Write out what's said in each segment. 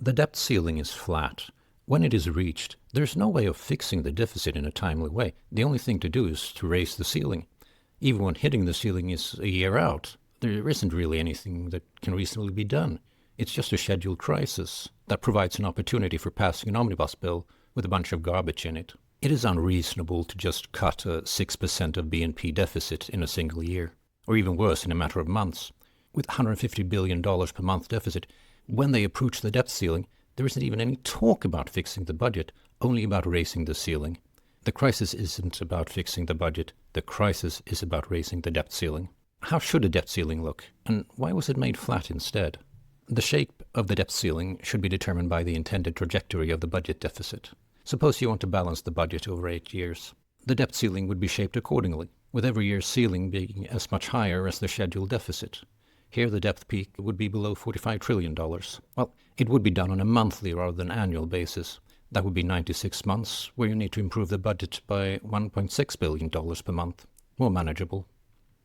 The debt ceiling is flat. When it is reached, there's no way of fixing the deficit in a timely way. The only thing to do is to raise the ceiling. Even when hitting the ceiling is a year out, there isn't really anything that can reasonably be done. It's just a scheduled crisis that provides an opportunity for passing an omnibus bill with a bunch of garbage in it. It is unreasonable to just cut a 6% of BNP deficit in a single year, or even worse, in a matter of months. With $150 billion per month deficit, when they approach the debt ceiling, there isn't even any talk about fixing the budget, only about raising the ceiling. The crisis isn't about fixing the budget. The crisis is about raising the debt ceiling. How should a debt ceiling look, and why was it made flat instead? The shape of the debt ceiling should be determined by the intended trajectory of the budget deficit. Suppose you want to balance the budget over 8 years. The debt ceiling would be shaped accordingly, with every year's ceiling being as much higher as the scheduled deficit. Here the debt peak would be below $45 trillion. Well, it would be done on a monthly rather than annual basis. That would be 96 months, where you need to improve the budget by $1.6 billion per month. More manageable.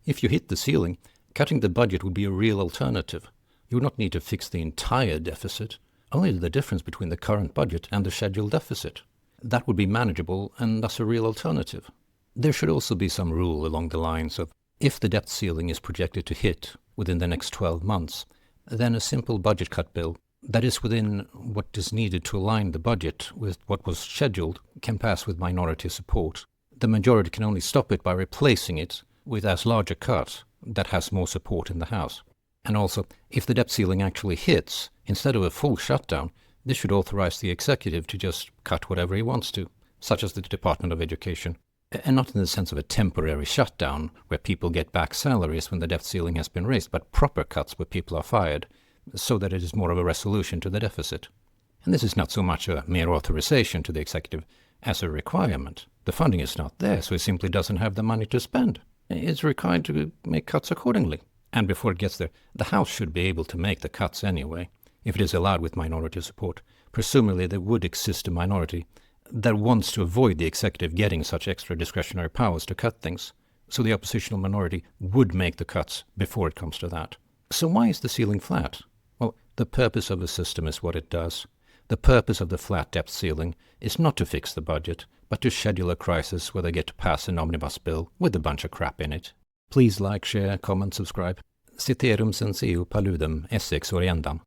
If you hit the ceiling, cutting the budget would be a real alternative. You would not need to fix the entire deficit, only the difference between the current budget and the scheduled deficit. That would be manageable and thus a real alternative. There should also be some rule along the lines of, if the debt ceiling is projected to hit within the next 12 months, then a simple budget cut bill that is within what is needed to align the budget with what was scheduled can pass with minority support. The majority can only stop it by replacing it with as large a cut that has more support in the House. And also, if the debt ceiling actually hits, instead of a full shutdown, this should authorize the executive to just cut whatever he wants to, such as the Department of Education. And not in the sense of a temporary shutdown where people get back salaries when the debt ceiling has been raised, but proper cuts where people are fired, so that it is more of a resolution to the deficit. And this is not so much a mere authorization to the executive as a requirement. The funding is not there, so it simply doesn't have the money to spend. It's required to make cuts accordingly. And before it gets there, the House should be able to make the cuts anyway, if it is allowed with minority support. Presumably there would exist a minority that wants to avoid the executive getting such extra discretionary powers to cut things. So the oppositional minority would make the cuts before it comes to that. So why is the ceiling flat? Well, the purpose of the system is what it does. The purpose of the flat debt ceiling is not to fix the budget, but to schedule a crisis where they get to pass an omnibus bill with a bunch of crap in it. Please like, share, comment, subscribe. Ceterum censeo paludum esse exoriendam.